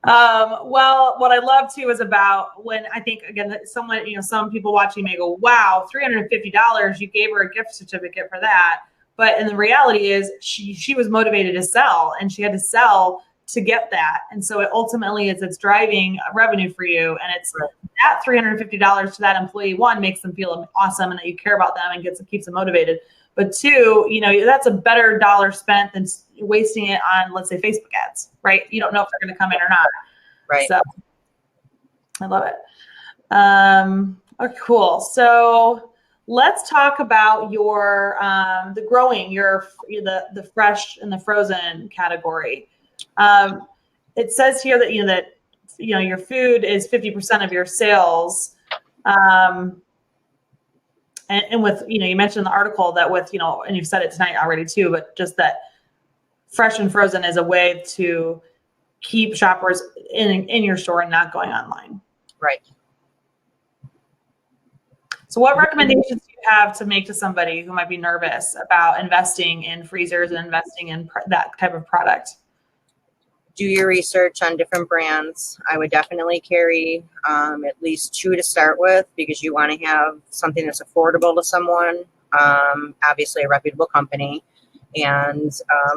S1: Well, what I love too is about when I think, again, that someone, some people watching may go, wow, $350, you gave her a gift certificate for that. But in the reality is she was motivated to sell, and she had to sell to get that. And so ultimately it's driving revenue for you. And it's that $350 to that employee, one, makes them feel awesome and that you care about them and keeps them motivated. But two, that's a better dollar spent than wasting it on, let's say, Facebook ads, right? You don't know if they're going to come in or not.
S2: Right.
S1: So I love it. Okay, cool. So let's talk about your, the growing, the fresh and the frozen category. It says here that, your food is 50% of your sales. And with, you mentioned in the article that with, and you've said it tonight already too, but just that fresh and frozen is a way to keep shoppers in your store and not going online.
S2: Right.
S1: So what recommendations do you have to make to somebody who might be nervous about investing in freezers and investing in that type of product?
S2: Do your research on different brands. I would definitely carry at least 2 to start with, because you want to have something that's affordable to someone, obviously a reputable company, and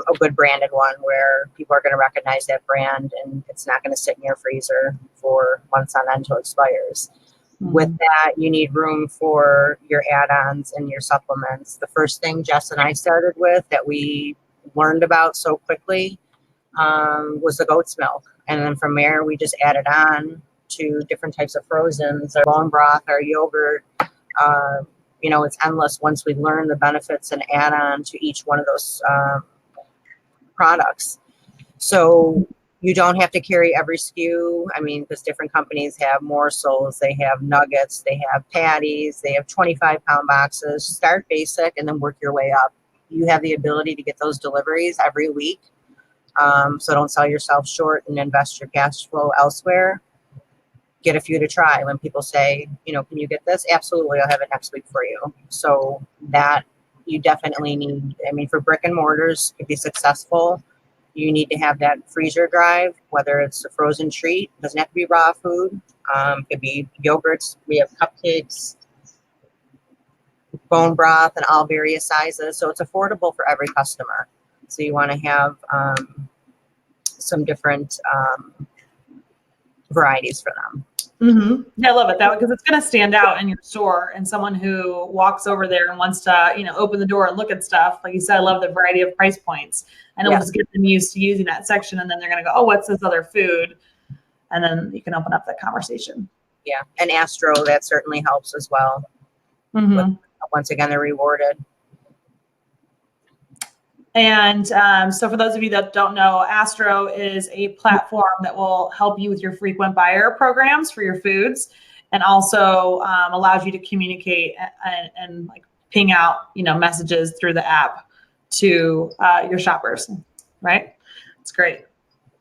S2: a good branded one where people are going to recognize that brand and it's not going to sit in your freezer for months on end until it expires. With that, you need room for your add-ons and your supplements. The first thing Jess and I started with that we learned about so quickly was the goat's milk. And then from there, we just added on to different types of frozens, our bone broth, our yogurt. It's endless once we learn the benefits and add on to each one of those products. So you don't have to carry every SKU. Because different companies have morsels, they have nuggets, they have patties, they have 25-pound boxes. Start basic and then work your way up. You have the ability to get those deliveries every week. So don't sell yourself short and invest your cash flow elsewhere. Get a few to try. When people say, can you get this? Absolutely, I'll have it next week for you. So that you definitely need, for brick and mortars to be successful, you need to have that freezer drive, whether it's a frozen treat, it doesn't have to be raw food. It could be yogurts. We have cupcakes, bone broth, and all various sizes. So it's affordable for every customer. So you want to have some different varieties for them.
S1: Yeah, I love it because it's going to stand out in your store, and someone who walks over there and wants to, open the door and look at stuff. Like you said, I love the variety of price points, and it'll just get them used to using that section. And then they're going to go, oh, what's this other food? And then you can open up that conversation.
S2: Yeah. And Astro, that certainly helps as well. Once again, they're rewarded.
S1: And so for those of you that don't know, Astro is a platform that will help you with your frequent buyer programs for your foods, and also allows you to communicate and like ping out, messages through the app to your shoppers, right? It's great.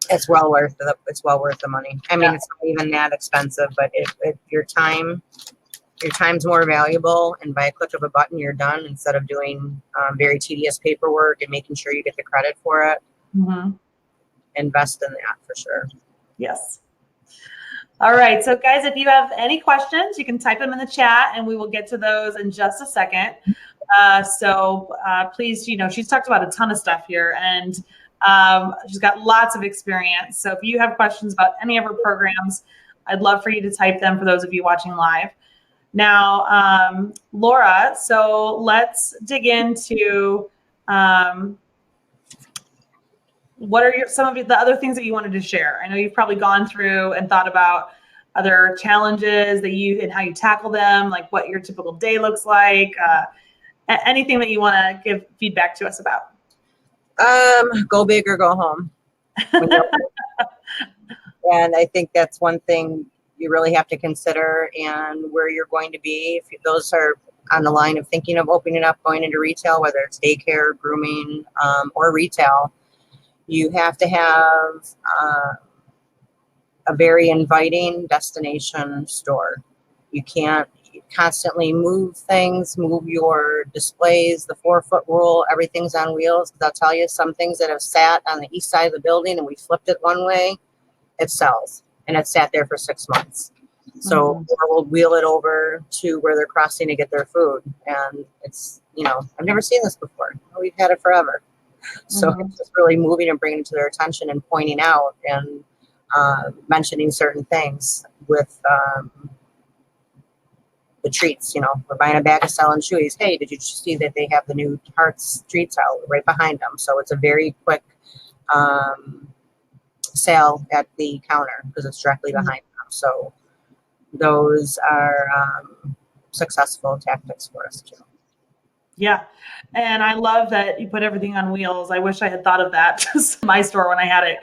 S2: It's well worth the money. It's not even that expensive, but if your time's more valuable, and by a click of a button, you're done, instead of doing very tedious paperwork and making sure you get the credit for it. Invest in that for sure. Yes.
S1: All right. So guys, if you have any questions, you can type them in the chat and we will get to those in just a second. So please, she's talked about a ton of stuff here, and She's got lots of experience. So if you have questions about any of her programs, I'd love for you to type them for those of you watching live. Now, Laura, so let's dig into what are some of the other things that you wanted to share? I know you've probably gone through and thought about other challenges that you and how you tackle them, like what your typical day looks like, anything that you want to give feedback to us about.
S2: Go big or go home. And I think that's one thing you really have to consider, and where you're going to be. If those are on the line of thinking of opening up, going into retail, whether it's daycare, grooming, or retail, you have to have a very inviting destination store. You can't constantly move things, move your displays, the 4-foot rule, everything's on wheels. Because I'll tell you, some things that have sat on the east side of the building and we flipped it one way, it sells. And it sat there for 6 months. So we'll wheel it over to where they're crossing to get their food. And it's, I've never seen this before. We've had it forever. So it's just really moving and bringing it to their attention and pointing out and mentioning certain things with the treats. We're buying a bag of Salon Chewies. Hey, did you see that they have the new Hearts treats out right behind them? So it's a very quick sale at the counter because it's directly behind them. So those are successful tactics for us too.
S1: Yeah. And I love that you put everything on wheels. I wish I had thought of that in my store when I had it,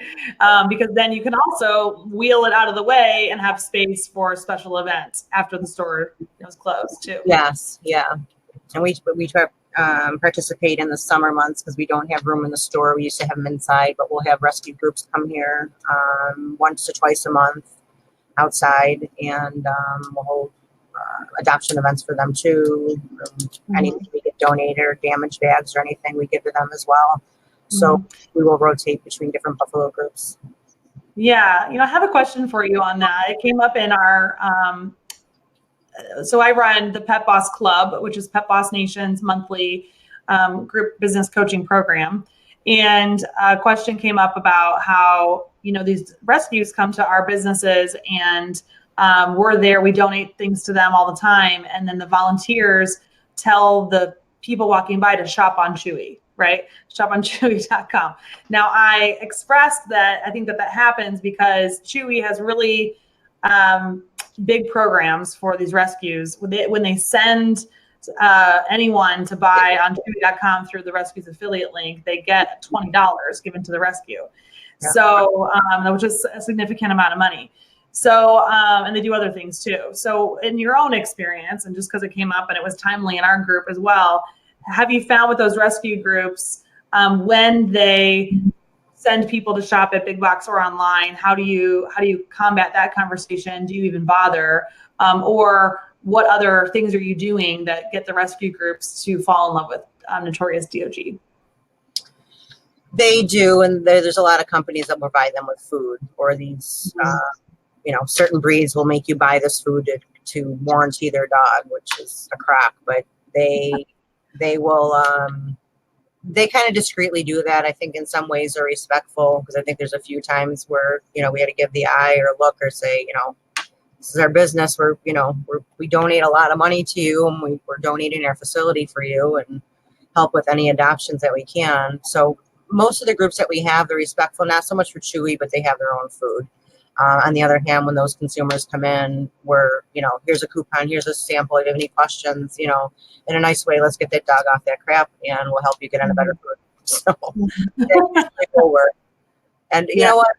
S1: because then you can also wheel it out of the way and have space for special events after the store is closed too.
S2: Yes. Yeah. And we try participate in the summer months because we don't have room in the store. We used to have them inside, but we'll have rescue groups come here once or twice a month outside, and we'll hold adoption events for them too. Anything we get donated or damaged bags or anything we give to them as well. So we will rotate between different buffalo groups.
S1: Yeah, I have a question for you on that. It came up in our so I run the Pet Boss Club, which is Pet Boss Nation's monthly group business coaching program. And a question came up about how, these rescues come to our businesses and we're there, we donate things to them all the time. And then the volunteers tell the people walking by to shop on Chewy, right? Shop on Chewy.com. Now I expressed that I think that happens because Chewy has really big programs for these rescues. When they send anyone to buy on Chewy.com through the rescues affiliate link, they get $20 given to the rescue. Yeah. So, which is a significant amount of money. So, and they do other things too. So in your own experience, and just because it came up and it was timely in our group as well, have you found with those rescue groups, when they send people to shop at big box or online, how do you combat that conversation? Do you even bother? Or what other things are you doing that get the rescue groups to fall in love with Notorious D.O.G?
S2: They do, and there's a lot of companies that provide them with food, or these, certain breeds will make you buy this food to warranty their dog, which is a crock, but they will, they kind of discreetly do that. I think in some ways are respectful, because I think there's a few times where, we had to give the eye or look or say, this is our business. We donate a lot of money to you, and we're donating our facility for you and help with any adoptions that we can. So most of the groups that we have, they're respectful, not so much for Chewy, but they have their own food. On the other hand, when those consumers come in, here's a coupon, here's a sample, if you have any questions, in a nice way, let's get that dog off that crap and we'll help you get on a better food. So it will work. And you know what?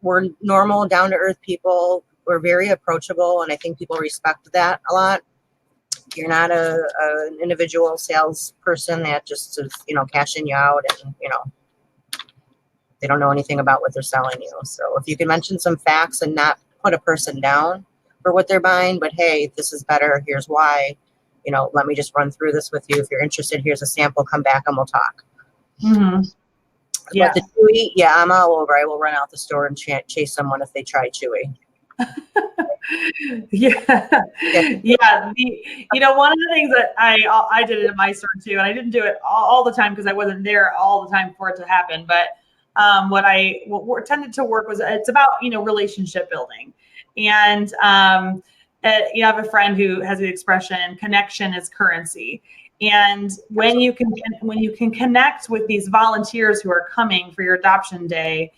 S2: We're normal, down to earth people. We're very approachable, and I think people respect that a lot. You're not an individual salesperson that just is, cashing you out and, they don't know anything about what they're selling you. So if you can mention some facts and not put a person down for what they're buying, but hey, this is better, here's why, let me just run through this with you. If you're interested, here's a sample, come back and we'll talk.
S1: Mm-hmm. Yeah.
S2: But the Chewy, I'm all over. I will run out the store and chase someone if they try Chewy.
S1: Yeah.
S2: Yeah.
S1: Yeah. One of the things that I did it in my store too, and I didn't do it all the time because I wasn't there all the time for it to happen. But what tended to work was it's about, relationship building. And, I have a friend who has the expression, connection is currency. And when you can connect with these volunteers who are coming for your adoption day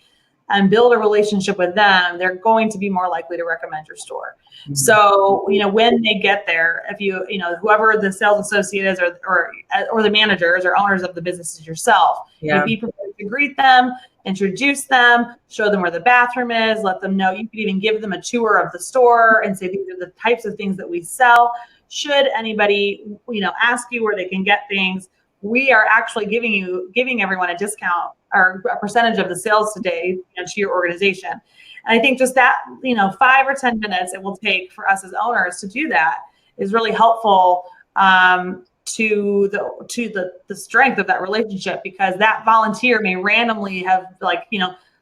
S1: and build a relationship with them, they're going to be more likely to recommend your store. Mm-hmm. So, when they get there, if whoever the sales associate is or the managers or owners of the businesses yourself, be prepared to greet them, introduce them, show them where the bathroom is, let them know. You could even give them a tour of the store and say, these are the types of things that we sell. Should anybody, ask you where they can get things, we are actually giving everyone a discount or a percentage of the sales today, to your organization. And I think just that, 5 or 10 minutes it will take for us as owners to do that is really helpful to the strength of that relationship, because that volunteer may randomly have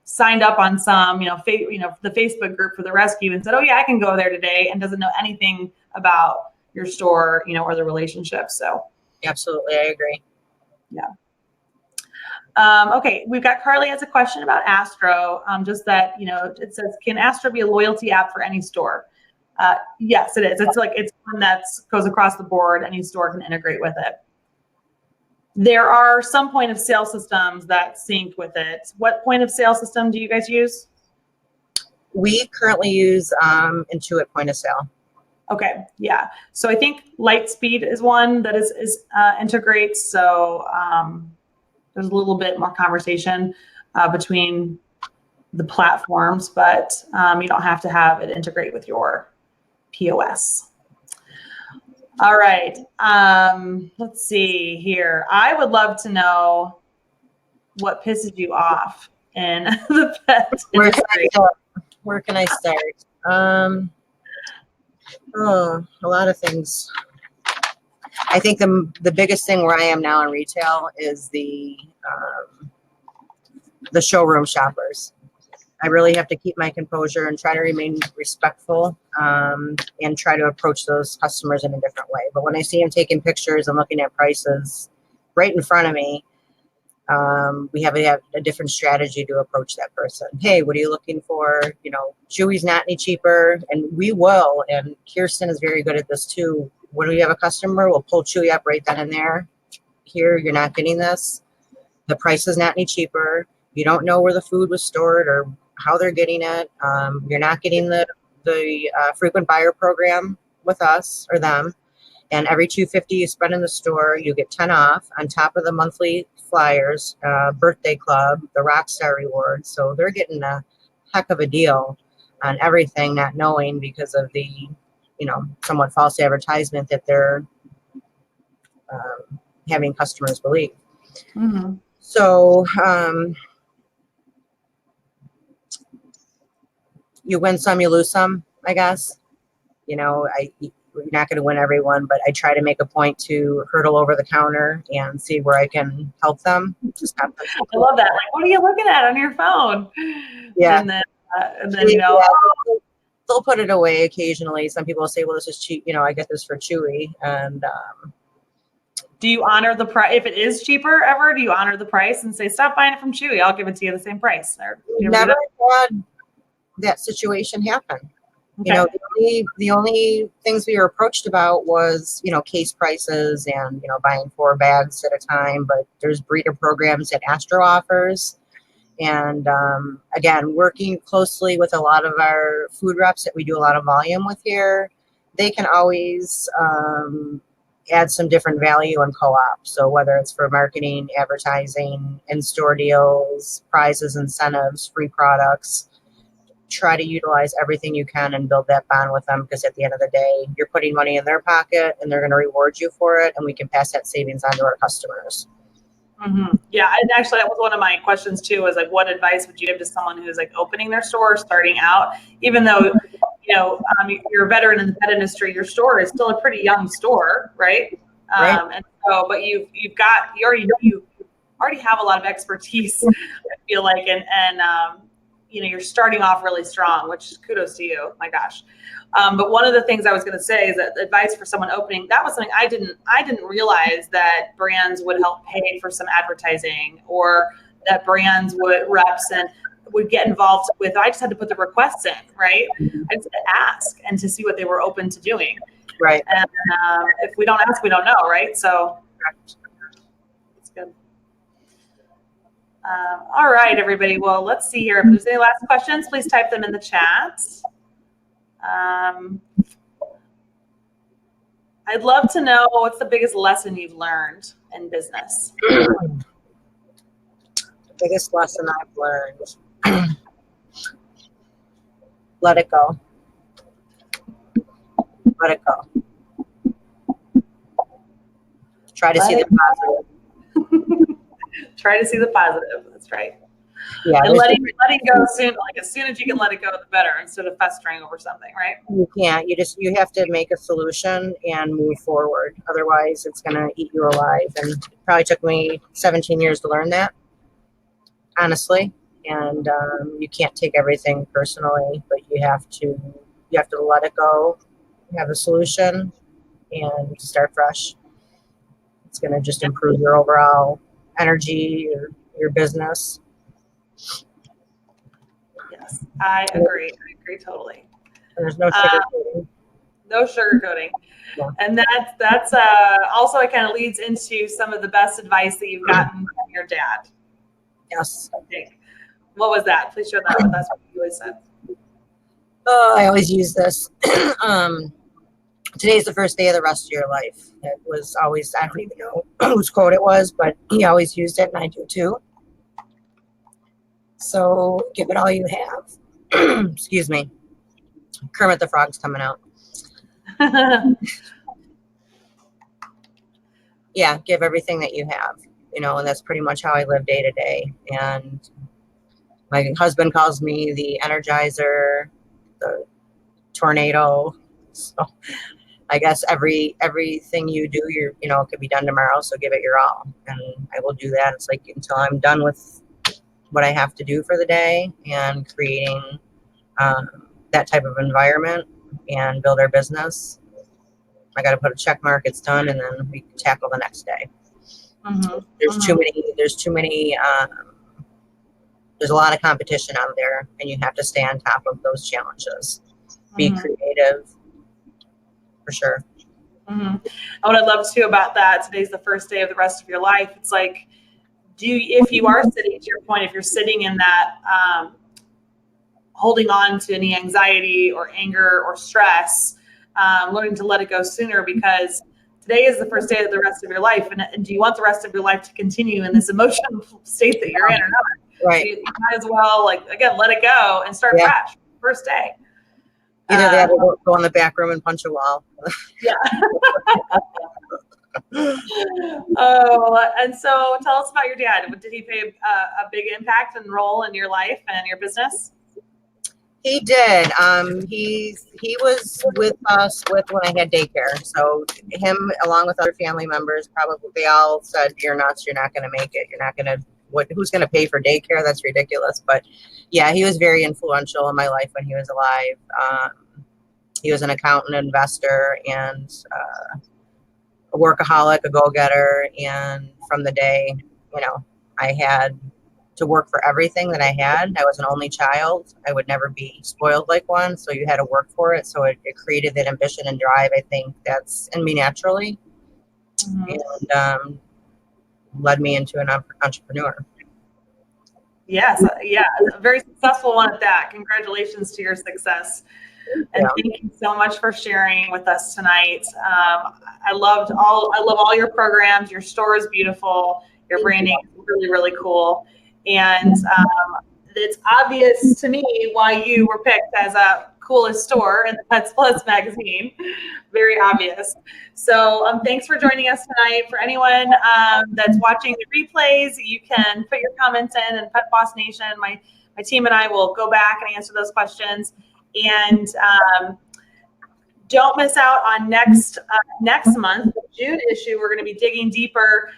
S1: signed up on some, the Facebook group for the rescue and said, oh yeah, I can go there today, and doesn't know anything about your store, or the relationship. So
S2: absolutely, I agree.
S1: Yeah. Okay, we've got Carly has a question about Astro. Just that, it says, can Astro be a loyalty app for any store? Yes, it is. It's one that goes across the board. Any store can integrate with it. There are some point of sale systems that sync with it. What point of sale system do you guys use?
S2: We currently use Intuit point of sale.
S1: Okay, yeah. So I think Lightspeed is one that is integrates. So there's a little bit more conversation between the platforms, but you don't have to have it integrate with your POS. All right. Let's see here. I would love to know what pisses you off in the pet industry.
S2: Where can I start? A lot of things. I think the biggest thing where I am now in retail is the showroom shoppers. I really have to keep my composure and try to remain respectful and try to approach those customers in a different way. But when I see them taking pictures and looking at prices right in front of me, we have a different strategy to approach that person. Hey, what are you looking for? Chewy's not any cheaper, and we will. And Kirsten is very good at this too. When we have a customer, we'll pull Chewy up right then and there. Here, you're not getting this. The price is not any cheaper. You don't know where the food was stored or how they're getting it. You're not getting the frequent buyer program with us or them. And every $2.50 you spend in the store, you get 10 off on top of the monthly flyers, birthday club, the Rockstar rewards. So they're getting a heck of a deal on everything, not knowing because of the, somewhat false advertisement that they're having customers believe. Mm-hmm. So you win some, you lose some, I guess. You're not going to win everyone, but I try to make a point to hurdle over the counter and see where I can help them.
S1: I love that. Like, what are you looking at on your phone?
S2: Yeah.
S1: And then
S2: they'll put it away occasionally. Some people will say, well, this is cheap. I get this for Chewy. And
S1: do you honor the price? If it is cheaper ever, do you honor the price and say, stop buying it from Chewy, I'll give it to you the same price?
S2: Never had that situation happen. Okay. The only things we were approached about was, case prices and, buying 4 bags at a time. But there's breeder programs that Astro offers. And again, working closely with a lot of our food reps that we do a lot of volume with here, they can always add some different value in co-op. So whether it's for marketing, advertising, in-store deals, prizes, incentives, free products, try to utilize everything you can and build that bond with them, because at the end of the day, you're putting money in their pocket and they're going to reward you for it, and we can pass that savings on to our customers.
S1: Mm-hmm. Yeah, and actually that was one of my questions too, was like, what advice would you give to someone who's like opening their store, starting out, even though you're a veteran in the pet industry, your store is still a pretty young store, right?
S2: Right.
S1: And so, but you already have a lot of expertise, I feel like, and you're starting off really strong, which kudos to you. My gosh. But one of the things I was going to say is that advice for someone opening, that was something I didn't realize that brands would help pay for some advertising, or that brands reps and would get involved with. I just had to put the requests in, right? I just had to ask and to see what they were open to doing.
S2: Right.
S1: And if we don't ask, we don't know, right? So it's good. All right, everybody. Well, let's see here. If there's any last questions, please type them in the chat. I'd love to know, what's the biggest lesson you've learned in business?
S2: The biggest lesson I've learned. Let it go. Let it go. Try to see the positive.
S1: Try to see the positive. That's right.
S2: Yeah,
S1: And letting go soon, like as soon as you can let it go, the better, instead of festering over something, right?
S2: you can't. You have to make a solution and move forward. Otherwise, it's gonna eat you alive. And it probably took me 17 years to learn that, honestly. And you can't take everything personally, but you have to let it go, have a solution, and start fresh. It's gonna just improve your overall energy, your business.
S1: Yes, I agree. I agree totally.
S2: There's no sugarcoating.
S1: No sugarcoating.
S2: Yeah.
S1: And that's also, it kind of leads into some of the best advice that you've gotten from your dad.
S2: Yes.
S1: I think. What was that? Please share that with us. What you always said.
S2: Oh, I always use this. Today's the first day of the rest of your life. It was always, I don't even know whose quote it was, but he always used it, and I do too. So give it all you have. Excuse me. Kermit the Frog's coming out. Yeah, give everything that you have, and that's pretty much how I live day to day. And my husband calls me the Energizer, the tornado. So I guess everything you do, it could be done tomorrow. So give it your all, and I will do that. It's like until I'm done with what I have to do for the day and creating that type of environment and build our business. I got to put a check mark. It's done, and then we tackle the next day.
S1: Mm-hmm.
S2: There's too many. There's a lot of competition out there, and you have to stay on top of those challenges. Be creative, for sure.
S1: Mm-hmm. What I love too about that, today's the first day of the rest of your life. It's like, if you are sitting, to your point, if you're sitting in that, holding on to any anxiety or anger or stress, learning to let it go sooner, because today is the first day of the rest of your life. And do you want the rest of your life to continue in this emotional state that you're in or not?
S2: Right.
S1: So you might as well, again, let it go and start fresh. First day.
S2: Either that or go in the back room and punch a wall.
S1: Yeah. Oh, and so tell us about your dad. Did he play a big impact and role in your life and your business?
S2: He did. He was with us when I had daycare. So him, along with other family members, probably they all said, "You're nuts. You're not going to make it. You're not going to. Who's going to pay for daycare? That's ridiculous." But yeah, he was very influential in my life when he was alive. He was an accountant, investor, and a workaholic, a go-getter. And from the day, I had to work for everything that I had. I was an only child. I would never be spoiled like one. So you had to work for it. So it created that ambition and drive. I think that's in me naturally. And led me into an entrepreneur.
S1: Yes. Yeah. A very successful one at that. Congratulations to your success. And thank you so much for sharing with us tonight. I love all your programs. Your store is beautiful. Your branding is really, really cool. And it's obvious to me why you were picked as a coolest store in the Pets Plus magazine. Very obvious. So thanks for joining us tonight. For anyone that's watching the replays, you can put your comments in, and Pet Boss Nation, my team and I will go back and answer those questions. And don't miss out on next month, the June issue. We're going to be digging deeper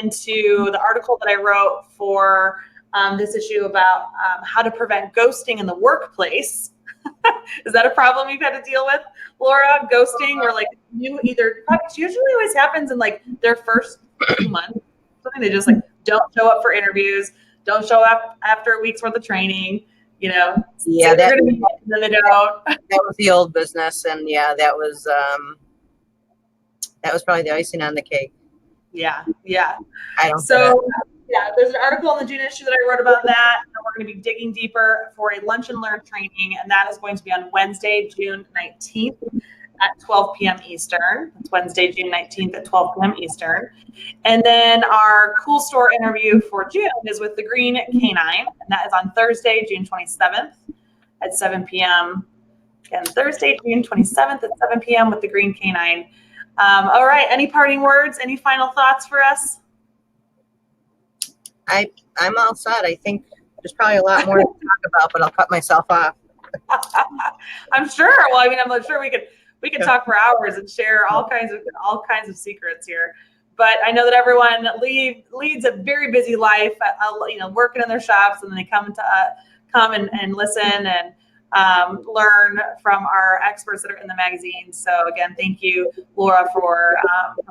S1: into the article that I wrote for this issue about how to prevent ghosting in the workplace. Is that a problem you've had to deal with, Laura? Ghosting, where like you either, it usually always happens in like their first few months. Something they just like don't show up for interviews, don't show up after a week's worth of training. You know,
S2: Yeah,
S1: then they don't.
S2: That was the old business, and yeah, that was probably the icing on the cake.
S1: Yeah.
S2: I don't.
S1: So yeah, there's an article in the June issue that I wrote about that. And we're going to be digging deeper for a lunch and learn training, and that is going to be on Wednesday, June 19th at 12 p.m. Eastern. It's Wednesday, June 19th at 12 p.m. Eastern. And then our cool store interview for June is with the Green Canine, and that is on Thursday, June 27th at 7 p.m. Again, Thursday, June 27th at 7 p.m. with the Green Canine. All right, any parting words, any final thoughts for us?
S2: I'm all set. I think there's probably a lot more to talk about, but I'll cut myself off.
S1: I'm sure. Well, I mean, I'm sure we could talk for hours and share all kinds of secrets here. But I know that everyone leads a very busy life, working in their shops, and then they come and listen and learn from our experts that are in the magazine. So again, thank you, Laura, for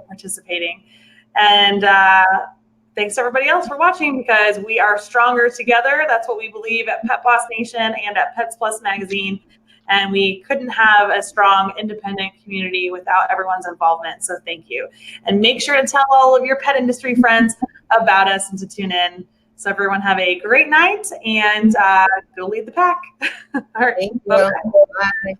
S1: participating. And thanks to everybody else for watching, because we are stronger together. That's what we believe at Pet Boss Nation and at Pets Plus Magazine. And we couldn't have a strong, independent community without everyone's involvement. So thank you. And make sure to tell all of your pet industry friends about us and to tune in. So everyone have a great night and go lead the pack. All right.
S2: Thank you. Bye.